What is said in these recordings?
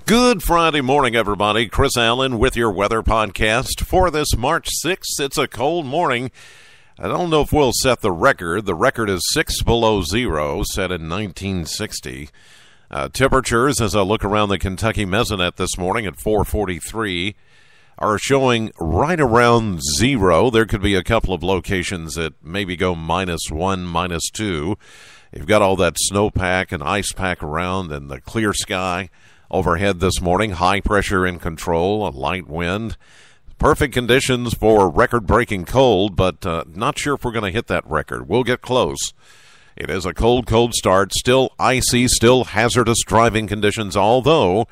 Good Friday morning, everybody. Chris Allen with your weather podcast for this March 6th. It's a cold morning. I don't know if we'll set the record. The record is 6 below zero, set in 1960. Temperatures, as I look around the Kentucky Mesonet this morning at 443, are showing right around zero. There could be a couple of locations that maybe go -1, -2. You've got all that snowpack and ice pack around and the clear sky overhead this morning. High pressure in control, a light wind. Perfect conditions for record-breaking cold, but not sure if we're going to hit that record. We'll get close. It is a cold start. Still icy, still hazardous driving conditions, although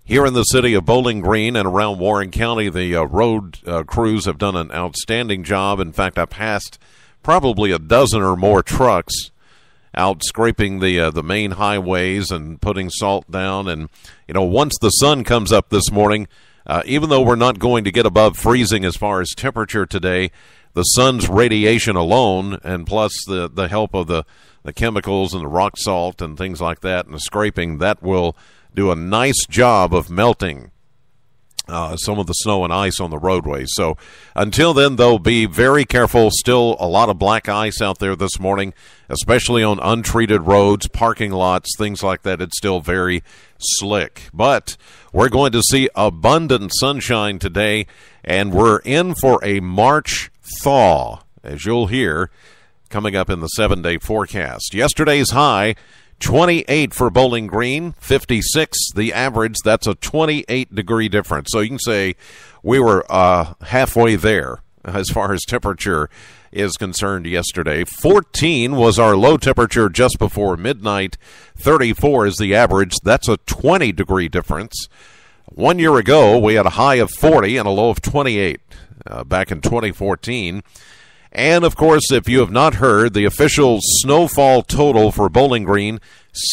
here in the city of Bowling Green and around Warren County, the road crews have done an outstanding job. In fact, I passed probably a dozen or more trucks out scraping the main highways and putting salt down. And, you know, once the sun comes up this morning, even though we're not going to get above freezing as far as temperature today, the sun's radiation alone, and plus the help of the chemicals and the rock salt and things like that and the scraping, that will do a nice job of melting some of the snow and ice on the roadways. So until then, though, be very careful. Still a lot of black ice out there this morning, especially on untreated roads, parking lots, things like that. It's still very slick. But we're going to see abundant sunshine today, and we're in for a March thaw, as you'll hear, coming up in the 7-day forecast. Yesterday's high, 28 for Bowling Green, 56 the average. That's a 28-degree difference. So you can say we were halfway there as far as temperature is concerned yesterday. 14 was our low temperature just before midnight. 34 is the average. That's a 20-degree difference. 1 year ago, we had a high of 40 and a low of 28 back in 2014. And, of course, if you have not heard, the official snowfall total for Bowling Green,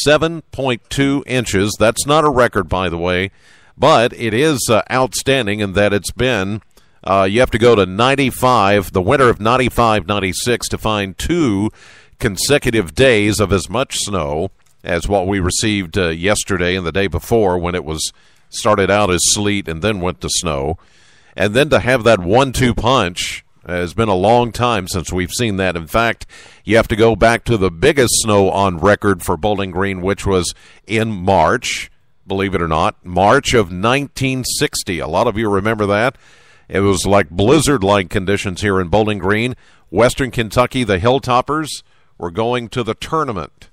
7.2 inches. That's not a record, by the way, but it is outstanding in that it's been, you have to go to 95, the winter of 95, 96, to find 2 consecutive days of as much snow as what we received yesterday and the day before, when it was started out as sleet and then went to snow. And then to have that 1-2 punch, has been a long time since we've seen that. In fact, you have to go back to the biggest snow on record for Bowling Green, which was in March, believe it or not, March of 1960. A lot of you remember that. It was like blizzard-like conditions here in Bowling Green. Western Kentucky, the Hilltoppers, were going to the tournament,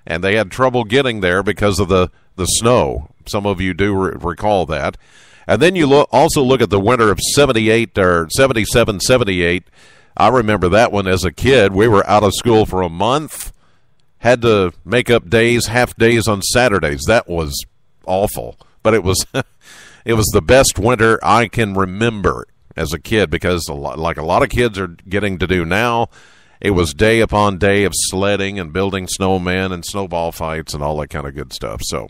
and they had trouble getting there because of the snow. Some of you do recall that. And then you also look at the winter of 78 or 77, 78. I remember that one as a kid. We were out of school for a month, had to make up days, half days on Saturdays. That was awful. But it was it was the best winter I can remember as a kid, because like a lot of kids are getting to do now, it was day upon day of sledding and building snowmen and snowball fights and all that kind of good stuff. So,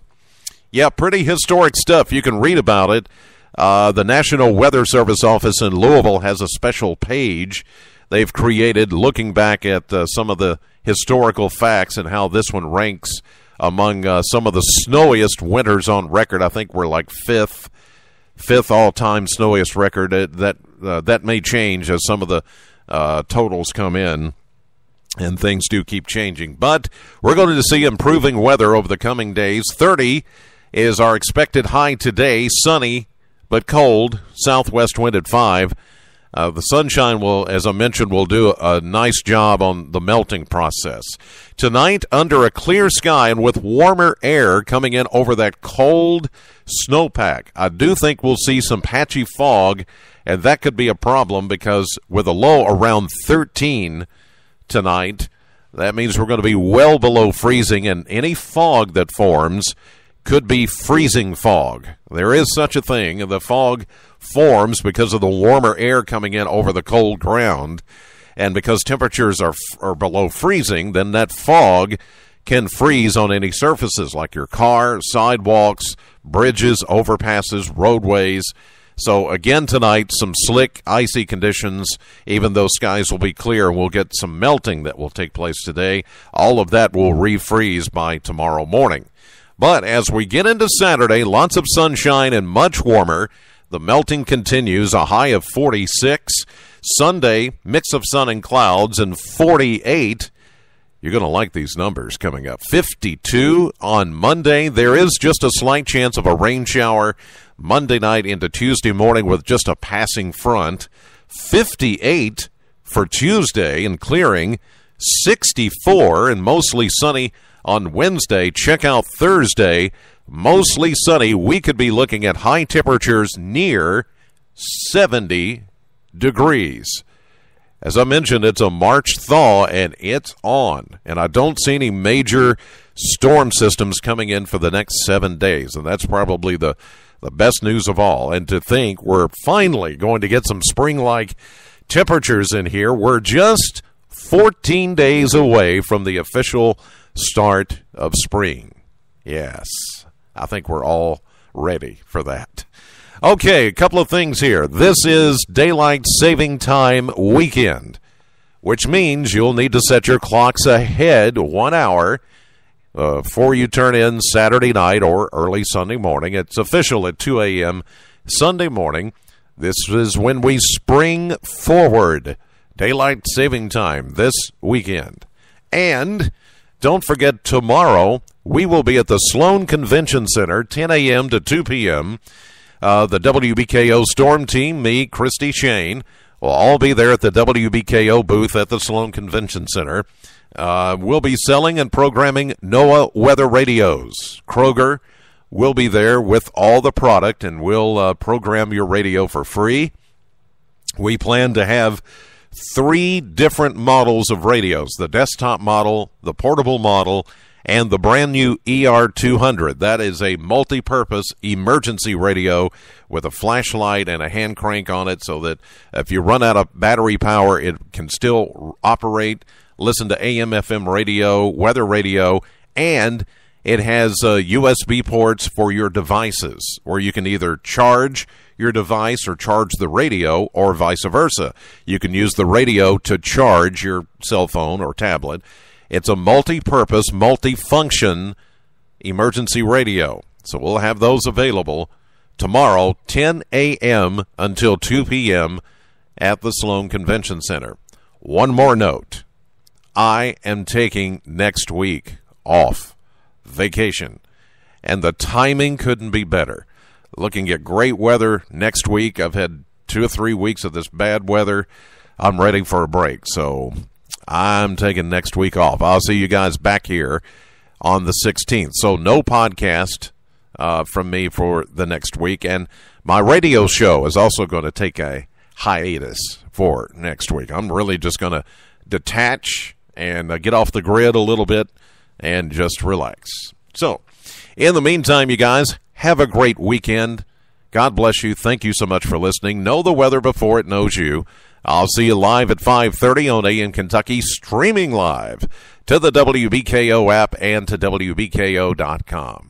yeah, pretty historic stuff. You can read about it. The National Weather Service office in Louisville has a special page they've created looking back at some of the historical facts and how this one ranks among some of the snowiest winters on record. I think we're like fifth all-time snowiest record. That may change as some of the totals come in, and things do keep changing. But we're going to see improving weather over the coming days. 30 is our expected high today, sunny but cold, southwest wind at 5. The sunshine will, as I mentioned, will do a nice job on the melting process. Tonight, under a clear sky and with warmer air coming in over that cold snowpack, I do think we'll see some patchy fog, and that could be a problem because with a low around 13 tonight, that means we're going to be well below freezing, and any fog that forms could be freezing fog. There is such a thing. The fog forms because of the warmer air coming in over the cold ground, and because temperatures are below freezing, then that fog can freeze on any surfaces like your car, sidewalks, bridges, overpasses, roadways. So again tonight, some slick, icy conditions, even though skies will be clear. We'll get some melting that will take place today. All of that will refreeze by tomorrow morning. But as we get into Saturday, lots of sunshine and much warmer. The melting continues, a high of 46. Sunday, mix of sun and clouds, and 48. You're going to like these numbers coming up. 52 on Monday. There is just a slight chance of a rain shower Monday night into Tuesday morning with just a passing front. 58 for Tuesday and clearing. 64 and mostly sunny on Wednesday. Check out Thursday. Mostly sunny. We could be looking at high temperatures near 70 degrees. As I mentioned, it's a March thaw, and it's on. And I don't see any major storm systems coming in for the next 7 days. And that's probably the best news of all. And to think we're finally going to get some spring-like temperatures in here. We're just 14 days away from the official start of spring. Yes, I think we're all ready for that. Okay, a couple of things here. This is Daylight Saving Time weekend, which means you'll need to set your clocks ahead 1 hour before you turn in Saturday night or early Sunday morning. It's official at 2 a.m. Sunday morning. This is when we spring forward. Daylight Saving Time this weekend. And don't forget, tomorrow we will be at the Sloan Convention Center, 10 a.m. to 2 p.m., the WBKO Storm Team, me, Christy Shane, will all be there at the WBKO booth at the Sloan Convention Center. We'll be selling and programming NOAA weather radios. Kroger will be there with all the product, and we'll program your radio for free. We plan to have 3 different models of radios, the desktop model, the portable model, and the brand new ER200. That is a multi-purpose emergency radio with a flashlight and a hand crank on it so that if you run out of battery power, it can still operate, listen to AM, FM radio, weather radio, and it has USB ports for your devices where you can either charge your device or charge the radio or vice versa. You can use the radio to charge your cell phone or tablet. It's a multi-purpose, multi-function emergency radio. So we'll have those available tomorrow, 10 a.m. until 2 p.m. at the Sloan Convention Center. One more note. I am taking next week off vacation, and the timing couldn't be better. Looking at great weather next week. I've had 2 or 3 weeks of this bad weather. I'm ready for a break, so I'm taking next week off. I'll see you guys back here on the 16th. So no podcast from me for the next week. And my radio show is also going to take a hiatus for next week. I'm really just going to detach and get off the grid a little bit and just relax. So in the meantime, you guys, have a great weekend. God bless you. Thank you so much for listening. Know the weather before it knows you. I'll see you live at 5:30 on AM Kentucky, streaming live to the WBKO app and to WBKO.com.